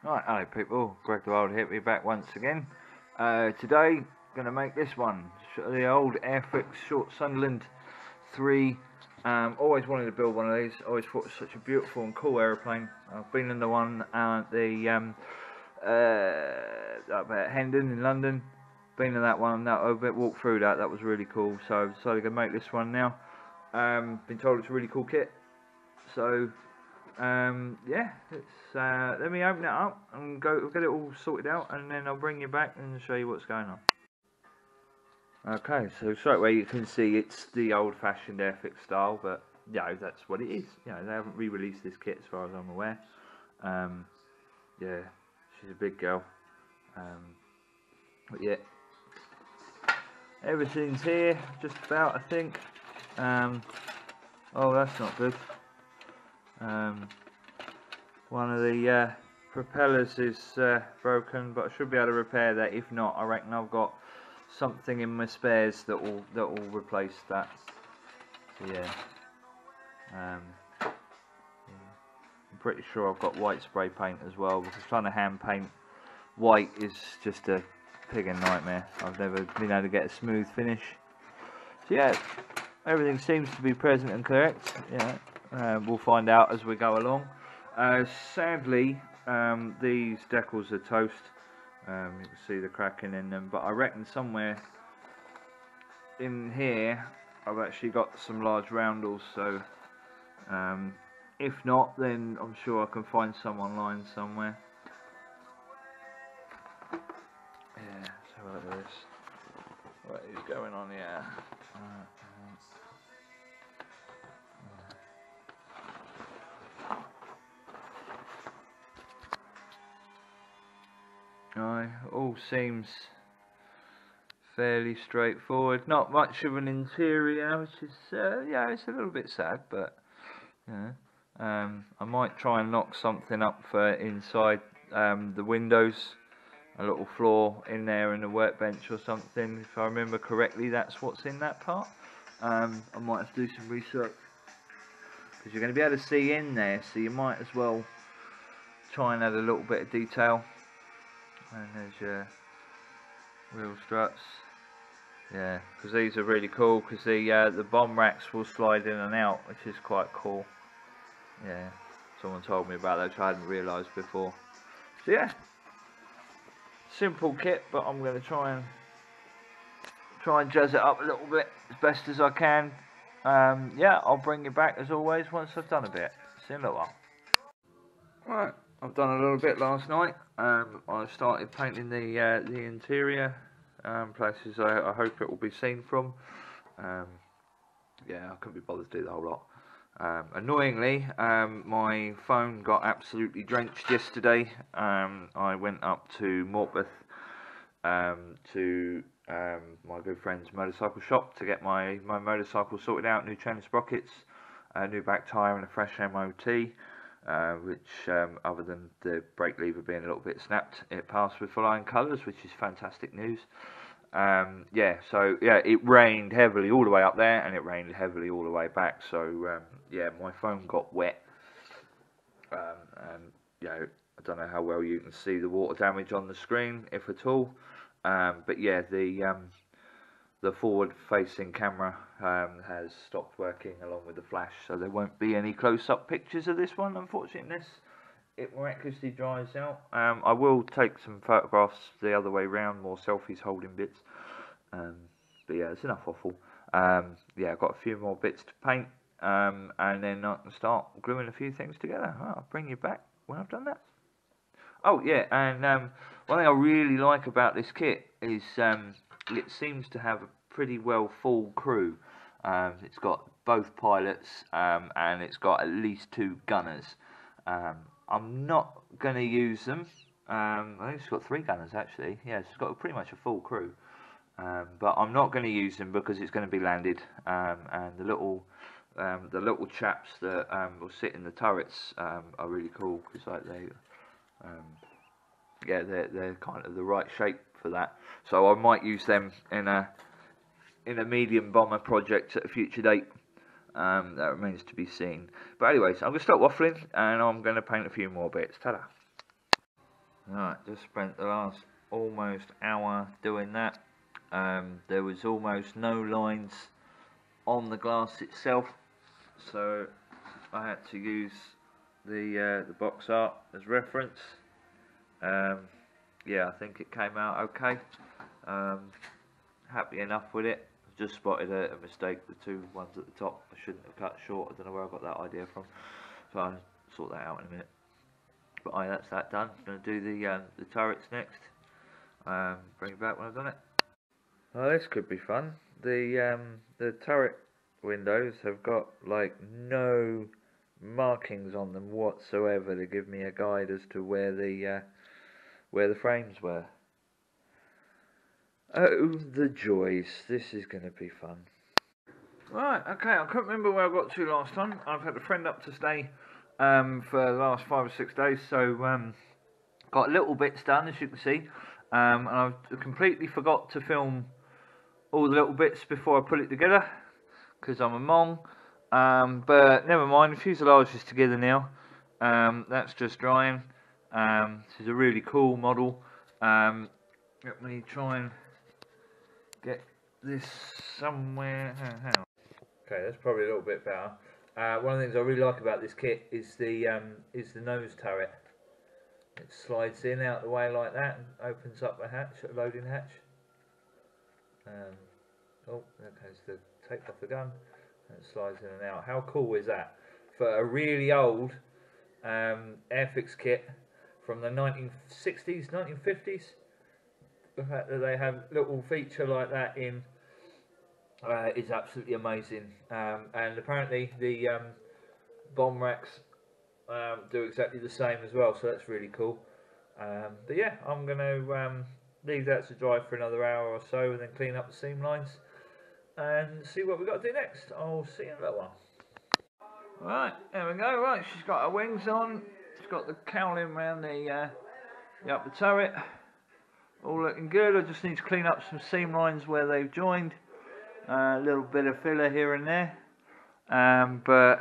Right, hello people, Greg the Wild here, we're back once again. Today, going to make this one, the old Airfix Short Sunderland 3. Always wanted to build one of these, always thought it was such a beautiful and cool aeroplane. I've been in the one at up at Hendon in London, been in that one, walked through that, that was really cool, so I've decided to make this one now. Been told it's a really cool kit, so yeah, let me open it up and get it all sorted out, and then I'll bring you back and show you what's going on. Okay, so straight away you can see it's the old-fashioned Airfix style, but yeah, that's what it is. You know, they haven't re-released this kit as far as I'm aware. Yeah, she's a big girl. But yeah, everything's here, just about, I think. Oh, that's not good. One of the propellers is broken, but I should be able to repair that. If not, I reckon I've got something in my spares that will replace that. So yeah, I'm pretty sure I've got white spray paint as well, because trying to hand paint white is just a friggin' nightmare. I've never been able to get a smooth finish. So yeah, everything seems to be present and correct. Yeah, we'll find out as we go along. Sadly, these decals are toast. You can see the cracking in them, but I reckon somewhere in here I've actually got some large roundels, so if not, then I'm sure I can find some online somewhere. Yeah, so look at this. What is going on here? All seems fairly straightforward. Not much of an interior, which is yeah, it's a little bit sad, but yeah. I might try and knock something up for inside the windows, a little floor in there and a workbench or something. If I remember correctly, that's what's in that part. I might have to do some research, because you're going to be able to see in there, so you might as well try and add a little bit of detail. And there's your wheel struts. Yeah, because these are really cool, because the bomb racks will slide in and out, which is quite cool. Yeah, someone told me about that, which I hadn't realised before. So yeah, simple kit, but I'm going to try and jazz it up a little bit as best as I can. Yeah, I'll bring you back as always once I've done a bit. See you in a little while. Right, I've done a little bit last night. I started painting the interior places I hope it will be seen from. Yeah, I couldn't be bothered to do the whole lot. Annoyingly, my phone got absolutely drenched yesterday. I went up to Morpeth to my good friend's motorcycle shop to get my motorcycle sorted out, new chain and sprockets, a new back tyre and a fresh MOT, which other than the brake lever being a little bit snapped, it passed with flying colours, which is fantastic news. Yeah, so yeah, it rained heavily all the way up there, and it rained heavily all the way back, so yeah, my phone got wet, and you know, I don't know how well you can see the water damage on the screen, if at all, but yeah, the forward-facing camera has stopped working along with the flash, so there won't be any close-up pictures of this one, unfortunately, unless it miraculously dries out. I will take some photographs the other way round, more selfies holding bits, but yeah, it's enough waffle. Yeah, I've got a few more bits to paint, and then I can start gluing a few things together. I'll bring you back when I've done that. Oh yeah, and one thing I really like about this kit is it seems to have a pretty well full crew. It's got both pilots, and it's got at least 2 gunners. I'm not going to use them. I think it's got 3 gunners actually. Yeah, it's got pretty much a full crew. But I'm not going to use them because it's going to be landed, and the little chaps that will sit in the turrets are really cool, because like yeah, they're kind of the right shape for that. So I might use them in a medium bomber project at a future date. That remains to be seen. But anyways, I'm going to stop waffling, and I'm going to paint a few more bits. Ta-da! Right, just spent the last almost hour doing that. There was almost no lines on the glass itself, so I had to use the box art as reference. Yeah, I think it came out okay. Happy enough with it. I've just spotted a mistake, the two ones at the top I shouldn't have cut short. I don't know where I got that idea from, so I'll sort that out in a minute. But aye, that's that done. I'm going to do the turrets next. Bring it back when I've done it. Oh, this could be fun. The turret windows have got like no markings on them whatsoever to give me a guide as to where the frames were. Oh, the joys. This is going to be fun. Right, okay, I couldn't remember where I got to last time. I've had a friend up to stay for the last 5 or 6 days, so got little bits done, as you can see. And I've completely forgot to film all the little bits before I put it together, because I'm a mong. But never mind, the fuselage is together now. That's just drying. This is a really cool model. Let me try and get this somewhere. Okay, that's probably a little bit better. One of the things I really like about this kit is the nose turret. It slides in out the way like that and opens up a hatch, a loading hatch. Oh, there goes the take off the gun, and it slides in and out. How cool is that? For a really old Airfix kit from the 1960s, 1950s, the fact that they have a little feature like that in is absolutely amazing. And apparently the bomb racks do exactly the same as well, so that's really cool. But yeah, I'm going to leave that to dry for another hour or so, and then clean up the seam lines and see what we've got to do next. I'll see you in a little while. Right, there we go. Right, she's got her wings on. She's got the cowling around the upper turret. All looking good. I just need to clean up some seam lines where they've joined. A little bit of filler here and there. But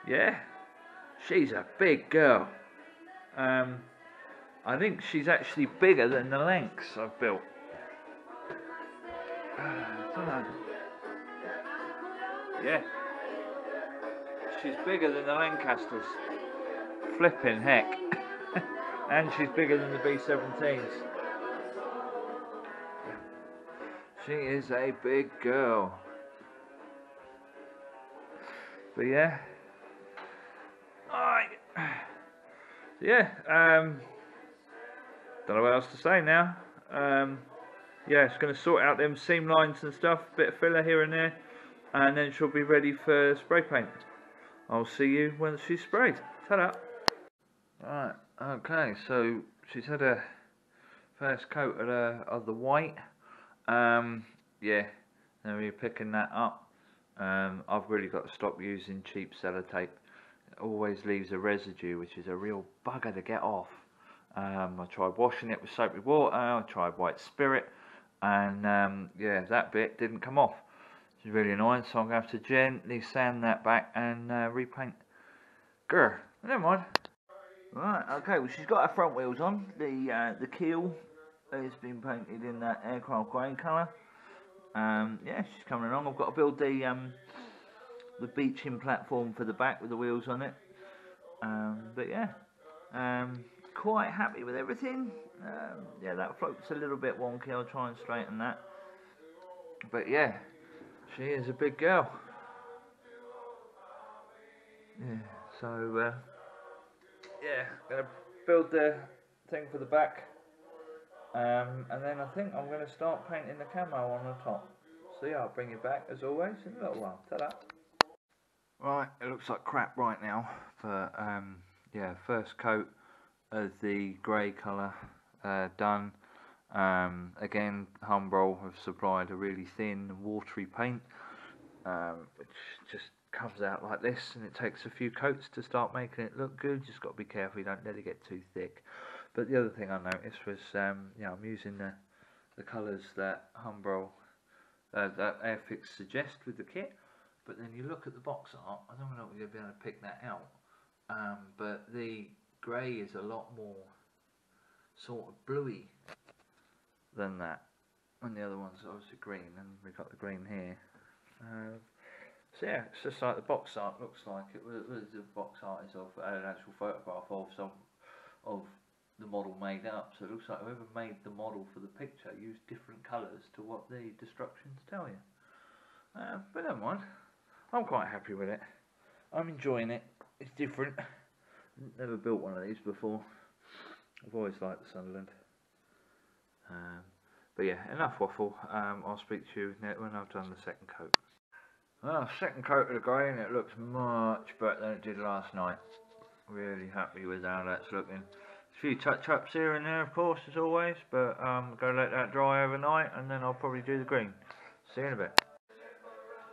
yeah, she's a big girl. I think she's actually bigger than the Lynx I've built. Yeah, she's bigger than the Lancasters. Flipping heck. And she's bigger than the B-17s. She is a big girl. But yeah. Alright. Yeah, don't know what else to say now. Yeah, it's going to sort out them seam lines and stuff, bit of filler here and there, and then she'll be ready for spray paint. I'll see you when she's sprayed. Ta-da! Right, okay, so she's had a first coat of the white. Yeah, now we're picking that up. I've really got to stop using cheap sellotape. It always leaves a residue, which is a real bugger to get off. I tried washing it with soapy water, I tried white spirit, and yeah, that bit didn't come off. It's really annoying, so I'm going to have to gently sand that back and repaint. Grr, never mind. Right, okay, well she's got her front wheels on. The keel has been painted in that aircraft grey colour. Yeah, she's coming along. I've got to build the beaching platform for the back with the wheels on it. But yeah, quite happy with everything. Yeah, that float's a little bit wonky. I'll try and straighten that. But yeah, she is a big girl. Yeah, so yeah, gonna build the thing for the back, and then I think I'm gonna start painting the camo on the top. So yeah, I'll bring you back as always in a little while. Ta-da! Right, it looks like crap right now, but yeah, first coat of the grey colour done. Again, Humbrol have supplied a really thin, watery paint, which just comes out like this, and it takes a few coats to start making it look good. Just got to be careful you don't let it get too thick. But the other thing I noticed was, you know, I'm using the colours that Humbrol, that Airfix suggest with the kit. But then you look at the box art, I don't know if you'll be able to pick that out, but the grey is a lot more sort of bluey than that. And the other one's obviously green, and we've got the green here. So yeah, it's just like the box art looks like. It was the box art is of an actual photograph of the model made up. So it looks like whoever made the model for the picture used different colours to what the instructions tell you. But never mind. I'm quite happy with it. I'm enjoying it. It's different. Never built one of these before. I've always liked the Sunderland. But yeah, enough waffle. I'll speak to you when I've done the second coat. Well, second coat of the grey, and it looks much better than it did last night. Really happy with how that's looking. A few touch-ups here and there, of course, as always, but I'm going to let that dry overnight, and then I'll probably do the green. See you in a bit.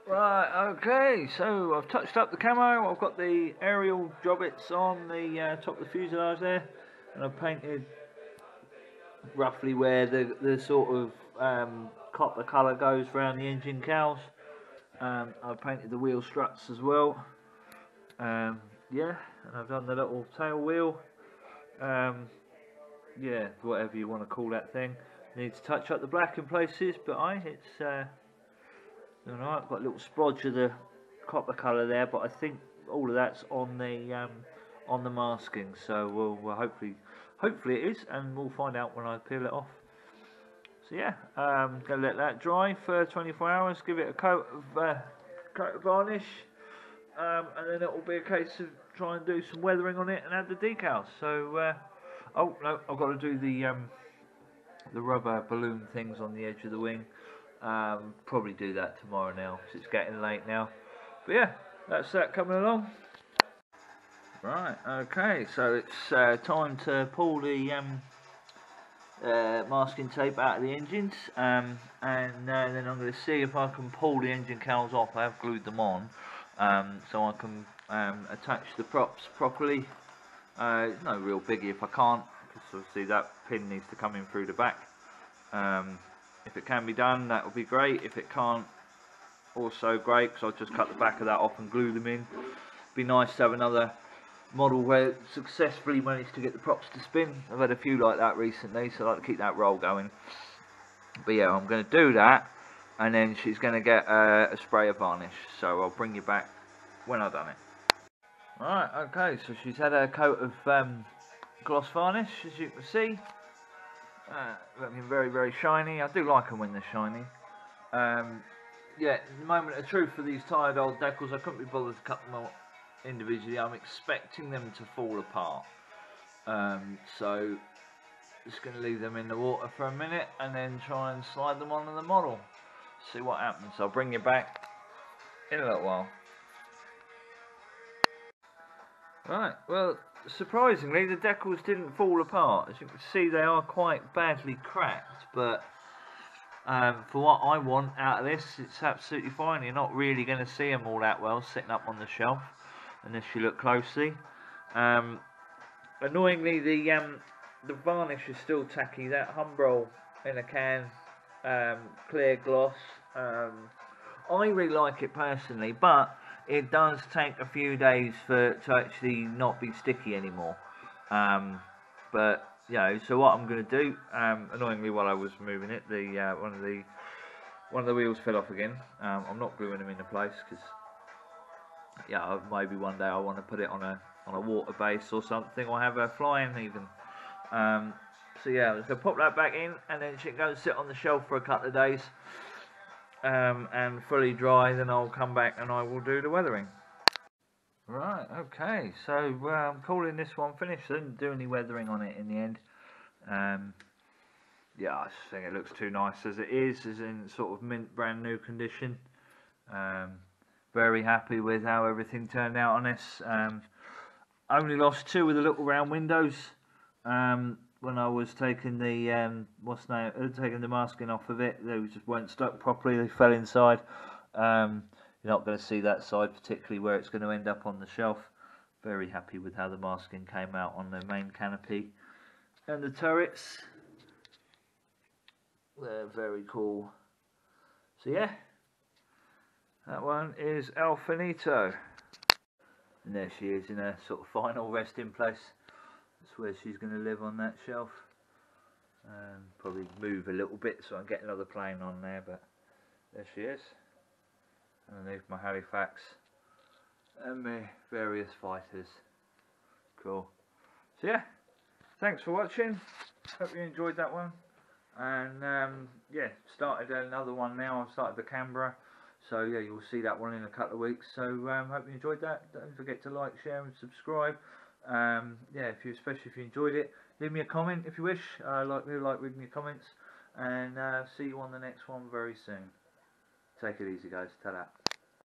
Right, okay, so I've touched up the camo. I've got the aerial jobbits on the top of the fuselage there, and I've painted roughly where the sort of copper colour goes around the engine cowls. I've painted the wheel struts as well. Yeah, and I've done the little tail wheel. Yeah, whatever you want to call that thing. Need to touch up the black in places, but it's alright. I've got a little splodge of the copper colour there, but I think all of that's on the masking. So we'll hopefully it is, and we'll find out when I peel it off. So yeah, gonna let that dry for 24 hours. Give it a coat of varnish, and then it will be a case of trying to do some weathering on it and add the decals. So oh no, I've got to do the rubber balloon things on the edge of the wing. Probably do that tomorrow now, because it's getting late now. But yeah, that's that coming along. Right, okay, so it's time to pull the masking tape out of the engines, and then I'm going to see if I can pull the engine cowls off. I have glued them on, so I can attach the props properly. It's no real biggie if I can't, because obviously that pin needs to come in through the back. If it can be done, that would be great. If it can't, also great, because I'll just cut the back of that off and glue them in. Be nice to have another model where it successfully managed to get the props to spin. I've had a few like that recently, so I like to keep that roll going. But yeah, I'm going to do that, and then she's going to get a spray of varnish, so I'll bring you back when I've done it. Right, okay, so she's had a coat of gloss varnish, as you can see. Looking very, very shiny. I do like them when they're shiny. Yeah, the moment of truth for these tired old decals, I couldn't be bothered to cut them out individually. I'm expecting them to fall apart. So just going to leave them in the water for a minute and then try and slide them onto the model. See what happens. I'll bring you back in a little while. Right, well, surprisingly the decals didn't fall apart. As you can see, they are quite badly cracked, but for what I want out of this, it's absolutely fine. You're not really going to see them all that well sitting up on the shelf unless you look closely. Annoyingly, the varnish is still tacky. That Humbrol in a can, clear gloss. I really like it personally, but it does take a few days to actually not be sticky anymore. But you know, so what I'm going to do, annoyingly while I was moving it, one of the wheels fell off again. I'm not gluing them into place because yeah, maybe one day I want to put it on a water base or something, or have her flying even. So yeah, so pop that back in, and then she can go and sit on the shelf for a couple of days. And fully dry, then I'll come back and I will do the weathering. Right, okay, so I'm calling this one finished. I didn't do any weathering on it in the end. Yeah, I just think it looks too nice as it is in sort of mint brand new condition. Very happy with how everything turned out on this. Only lost two of the little round windows when I was taking the taking the masking off of it. They just weren't stuck properly. They fell inside. You're not going to see that side, particularly where it's going to end up on the shelf. Very happy with how the masking came out on the main canopy and the turrets. They're very cool. So yeah, that one is El Finito. And there she is in her sort of final resting place. That's where she's going to live, on that shelf. Probably move a little bit so I can get another plane on there, but there she is. Underneath my Halifax and my various fighters. Cool. So yeah, thanks for watching. Hope you enjoyed that one. And yeah, started another one now. I've started the Canberra. So yeah, you'll see that one in a couple of weeks. So hope you enjoyed that. Don't forget to like, share and subscribe. Yeah, especially if you enjoyed it, leave me a comment if you wish. I like reading your comments. And see you on the next one very soon. Take it easy, guys. Ta-da.